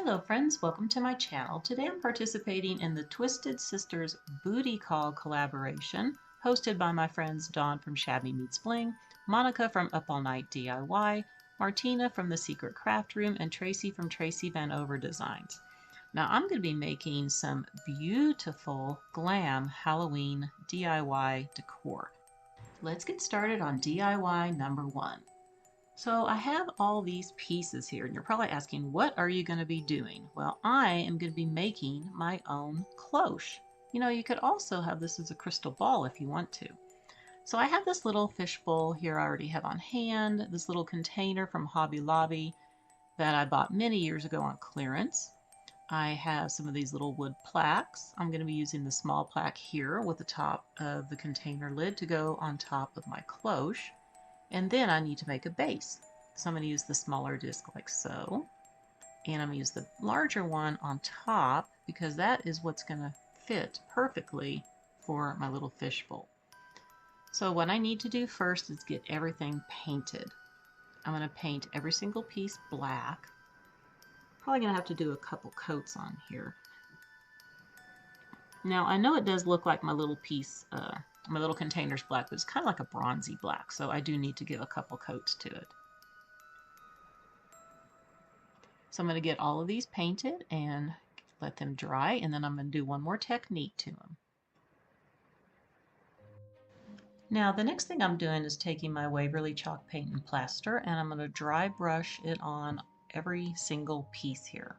Hello friends, welcome to my channel. Today I'm participating in the Twisted Sisters Booty Call collaboration hosted by my friends Dawn from Shabby Meets Bling, Monica from Up All Night DIY, Martina from The Secret Craft Room, and Tracy from Tracy Vanover Designs. Now I'm going to be making some beautiful glam Halloween DIY decor. Let's get started on DIY number 1. So I have all these pieces here, and you're probably asking, what are you going to be doing? Well, I am going to be making my own cloche. You know, you could also have this as a crystal ball if you want to. So I have this little fishbowl here I already have on hand, this little container from Hobby Lobby that I bought many years ago on clearance. I have some of these little wood plaques. I'm going to be using the small plaque here with the top of the container lid to go on top of my cloche. And then I need to make a base. So I'm going to use the smaller disc like so. And I'm going to use the larger one on top because that is what's going to fit perfectly for my little fishbowl. So what I need to do first is get everything painted. I'm going to paint every single piece black. Probably going to have to do a couple coats on here. Now I know it does look like my little piece, my little container's black, but it's kind of like a bronzy black, so I do need to give a couple coats to it. So I'm going to get all of these painted and let them dry, and then I'm going to do one more technique to them. Now the next thing I'm doing is taking my Waverly chalk paint and plaster, and I'm going to dry brush it on every single piece here,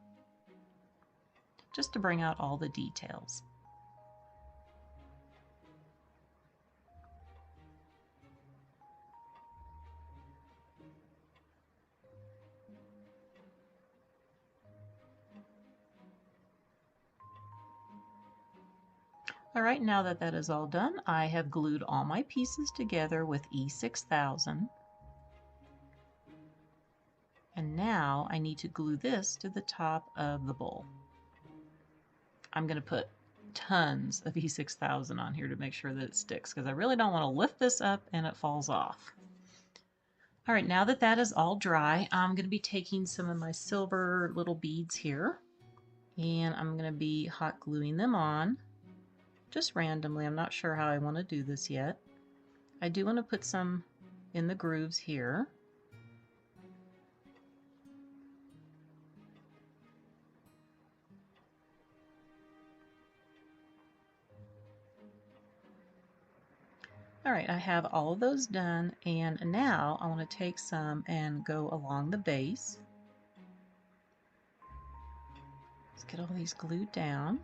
just to bring out all the details. Alright, now that that is all done, I have glued all my pieces together with E6000. And now I need to glue this to the top of the bowl. I'm going to put tons of E6000 on here to make sure that it sticks because I really don't want to lift this up and it falls off. Alright, now that that is all dry, I'm going to be taking some of my silver little beads here and I'm going to be hot gluing them on. Just randomly. I'm not sure how I want to do this yet. I do want to put some in the grooves here. Alright, I have all of those done, and now I want to take some and go along the base. Let's get all these glued down.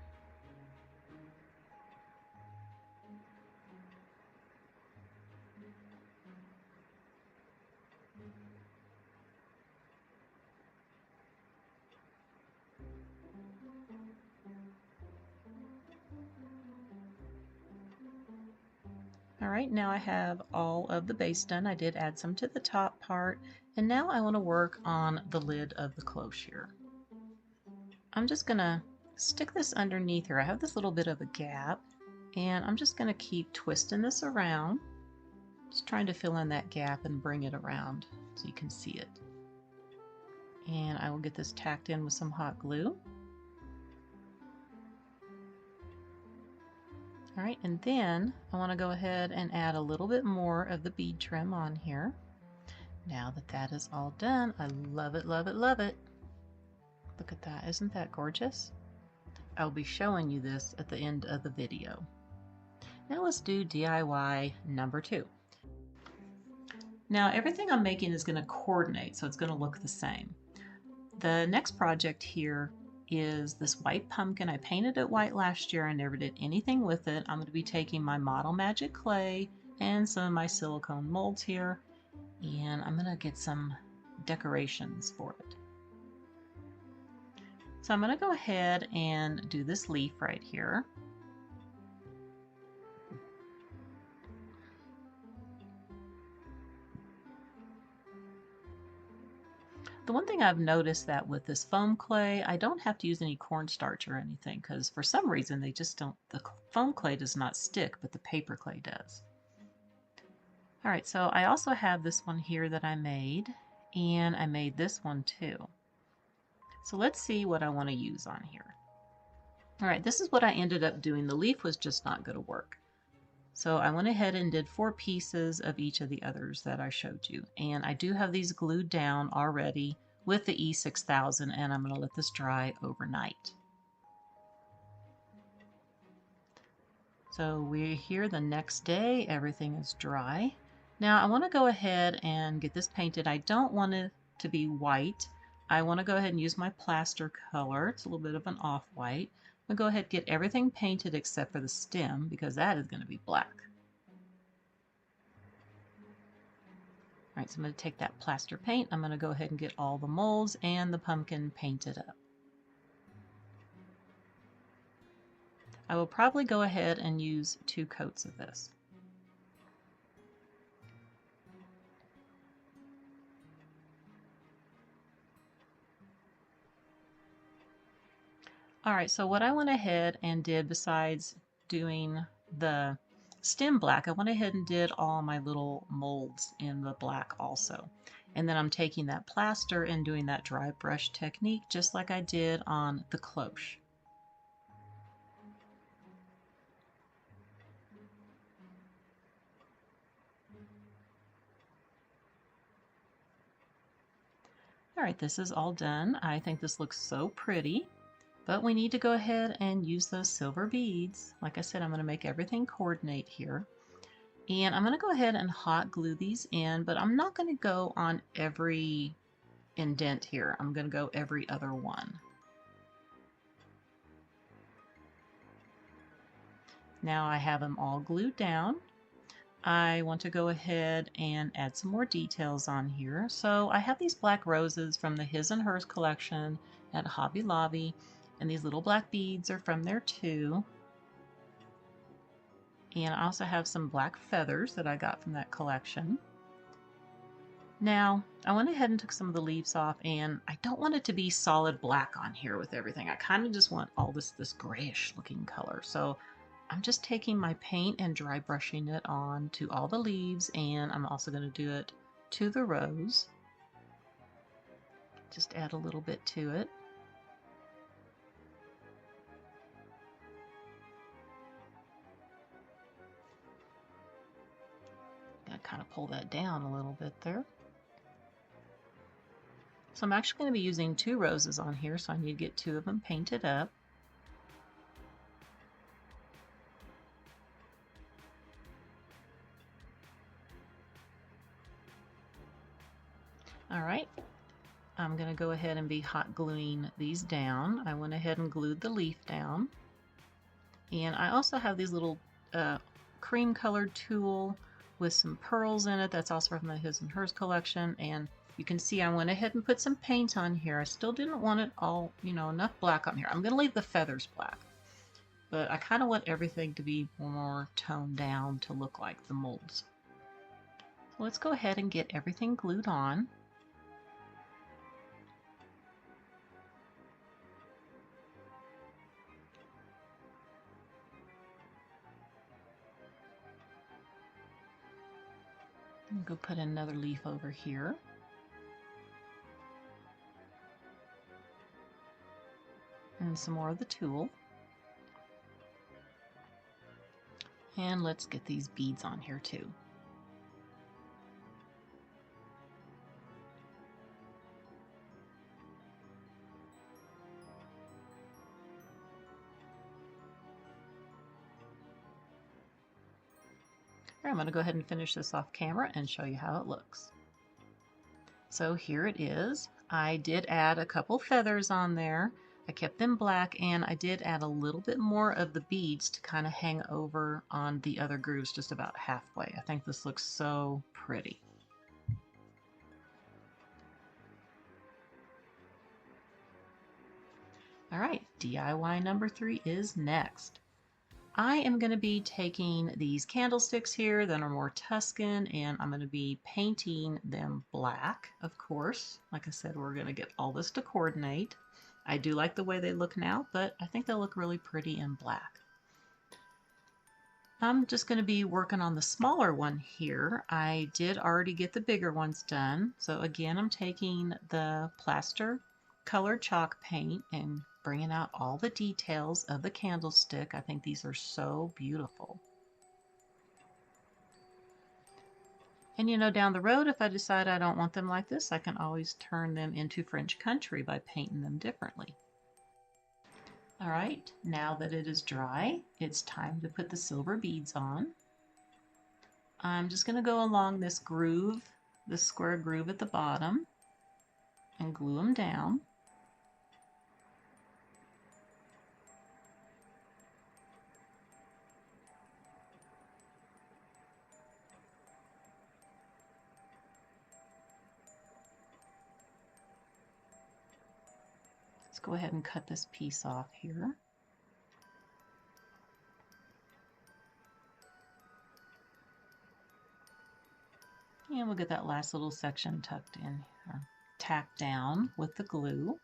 Alright, now I have all of the base done. I did add some to the top part, and now I want to work on the lid of the cloche here. I'm just going to stick this underneath here. I have this little bit of a gap, and I'm just going to keep twisting this around, just trying to fill in that gap and bring it around so you can see it. And I will get this tacked in with some hot glue. Alright, and then I want to go ahead and add a little bit more of the bead trim on here. Now that that is all done, I love it, love it, love it. Look at that, isn't that gorgeous? I'll be showing you this at the end of the video. Now let's do DIY number 2. Now everything I'm making is going to coordinate, so it's going to look the same. The next project here is this white pumpkin. I painted it white last year. I never did anything with it. I'm going to be taking my Model Magic clay and some of my silicone molds here, and I'm going to get some decorations for it. So I'm going to go ahead and do this leaf right here. The one thing I've noticed that with this foam clay, I don't have to use any cornstarch or anything because for some reason they just don't, the foam clay does not stick, but the paper clay does. Alright, so I also have this one here that I made, and I made this one too. So let's see what I want to use on here. All right, this is what I ended up doing. The leaf was just not going to work. So I went ahead and did 4 pieces of each of the others that I showed you. And I do have these glued down already with the E6000, and I'm going to let this dry overnight. So we're here the next day, everything is dry. Now I want to go ahead and get this painted. I don't want it to be white. I want to go ahead and use my plaster color. It's a little bit of an off-white. I'm going to go ahead and get everything painted except for the stem because that is going to be black. All right, so I'm going to take that plaster paint. I'm going to go ahead and get all the molds and the pumpkin painted up. I will probably go ahead and use 2 coats of this. All right, so what I went ahead and did besides doing the stem black, I went ahead and did all my little molds in the black also. And then I'm taking that plaster and doing that dry brush technique just like I did on the cloche. All right, this is all done. I think this looks so pretty, but we need to go ahead and use those silver beads. Like I said, I'm going to make everything coordinate here. And I'm going to go ahead and hot glue these in, but I'm not going to go on every indent here. I'm going to go every other one. Now I have them all glued down. I want to go ahead and add some more details on here. So I have these black roses from the His and Hers collection at Hobby Lobby, and these little black beads are from there too. And I also have some black feathers that I got from that collection. Now, I went ahead and took some of the leaves off, and I don't want it to be solid black on here with everything. I kind of just want all this grayish looking color. So I'm just taking my paint and dry brushing it on to all the leaves, and I'm also going to do it to the rose. Just add a little bit to it. Gotta kind of pull that down a little bit there. So I'm actually going to be using 2 roses on here, so I need to get 2 of them painted up. All right, I'm going to go ahead and be hot gluing these down. I went ahead and glued the leaf down. And I also have these little cream colored tulle with some pearls in it. That's also from the His and Hers collection. And you can see I went ahead and put some paint on here. I still didn't want it all, enough black on here. I'm going to leave the feathers black. But I kind of want everything to be more toned down to look like the molds. So let's go ahead and get everything glued on. Go put another leaf over here. And some more of the tulle. And let's get these beads on here too. I'm going to go ahead and finish this off camera and show you how it looks. So here it is. I did add a couple feathers on there. I kept them black, and I did add a little bit more of the beads to kind of hang over on the other grooves just about halfway. I think this looks so pretty. All right, DIY number 3 is next. I am going to be taking these candlesticks here that are more Tuscan, and I'm going to be painting them black, of course. Like I said, we're going to get all this to coordinate. I do like the way they look now, but I think they'll look really pretty in black. I'm just going to be working on the smaller one here. I did already get the bigger ones done. So again, I'm taking the plaster colored chalk paint and bringing out all the details of the candlestick. I think these are so beautiful. And you know, down the road, if I decide I don't want them like this, I can always turn them into French country by painting them differently. All right, now that it is dry, it's time to put the silver beads on. I'm just going to go along this groove, this square groove at the bottom, and glue them down. Let's go ahead and cut this piece off here. And we'll get that last little section tucked in here, tacked down with the glue.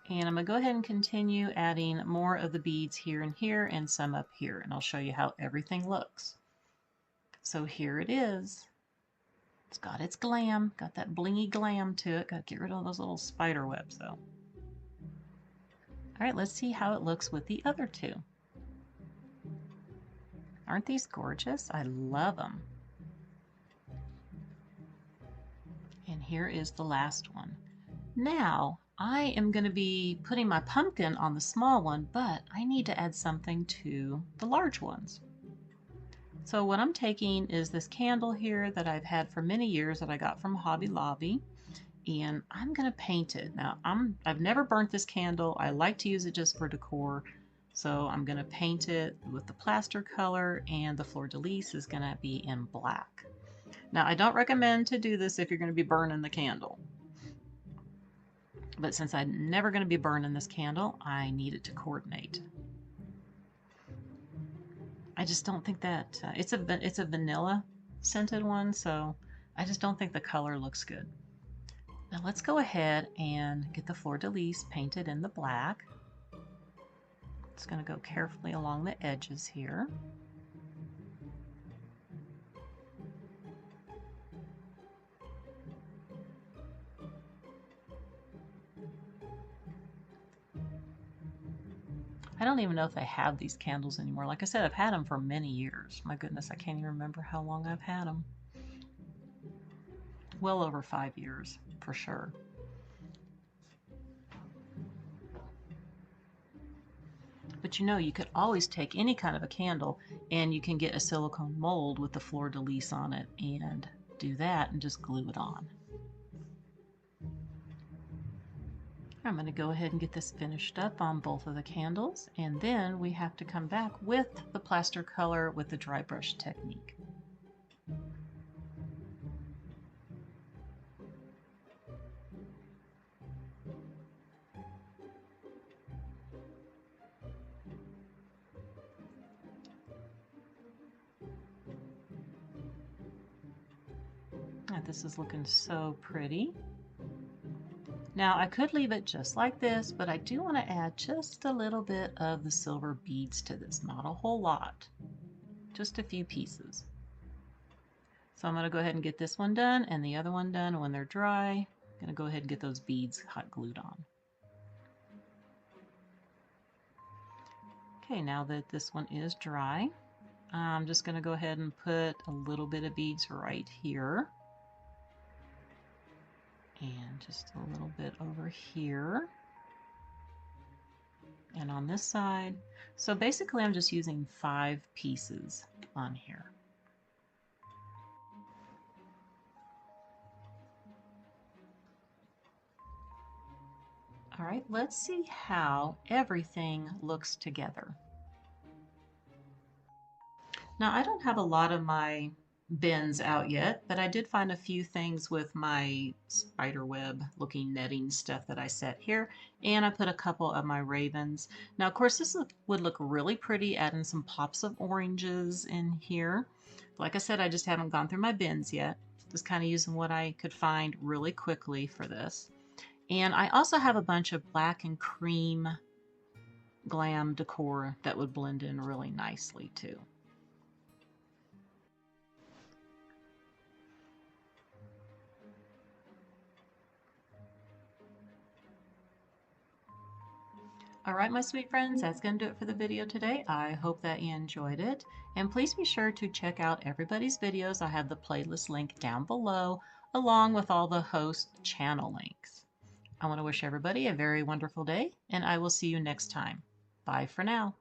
And I'm going to go ahead and continue adding more of the beads here and here and some up here, and I'll show you how everything looks. So here it is. It's got its glam, got that blingy glam to it. Got to get rid of those little spider webs though. All right, let's see how it looks with the other two. Aren't these gorgeous? I love them. And here is the last one. Now, I am going to be putting my pumpkin on the small one, but I need to add something to the large ones. So what I'm taking is this candle here that I've had for many years that I got from Hobby Lobby, and I'm going to paint it. Now, I've never burnt this candle. I like to use it just for decor. So I'm going to paint it with the plaster color, and the fleur-de-lis is going to be in black. Now, I don't recommend to do this if you're going to be burning the candle. But since I'm never going to be burning this candle, I need it to coordinate. I just don't think that it's a vanilla scented one, so I just don't think the color looks good. Now let's go ahead and get the fleur-de-lis painted in the black. It's going to go carefully along the edges here. I don't even know if they have these candles anymore. Like I said, I've had them for many years. My goodness, I can't even remember how long I've had them. Well over 5 years, for sure. But you know, you could always take any kind of a candle and you can get a silicone mold with the fleur-de-lis on it and do that and just glue it on. I'm going to go ahead and get this finished up on both of the candles, and then we have to come back with the plaster color with the dry brush technique. This is looking so pretty. Now I could leave it just like this, but I do want to add just a little bit of the silver beads to this, not a whole lot, just a few pieces. So I'm going to go ahead and get this one done and the other one done. When they're dry, I'm going to go ahead and get those beads hot glued on. Okay, now that this one is dry, I'm just going to go ahead and put a little bit of beads right here. And just a little bit over here. And on this side. So basically I'm just using 5 pieces on here. All right, let's see how everything looks together. Now I don't have a lot of my bins out yet, but I did find a few things with my spiderweb looking netting stuff that I set here, and I put a couple of my ravens. Now of course this would look really pretty adding some pops of oranges in here. Like I said, I just haven't gone through my bins yet, just kind of using what I could find really quickly for this. And I also have a bunch of black and cream Glam decor that would blend in really nicely too. All right, my sweet friends, that's going to do it for the video today. I hope that you enjoyed it. And please be sure to check out everybody's videos. I have the playlist link down below, along with all the host channel links. I want to wish everybody a very wonderful day, and I will see you next time. Bye for now.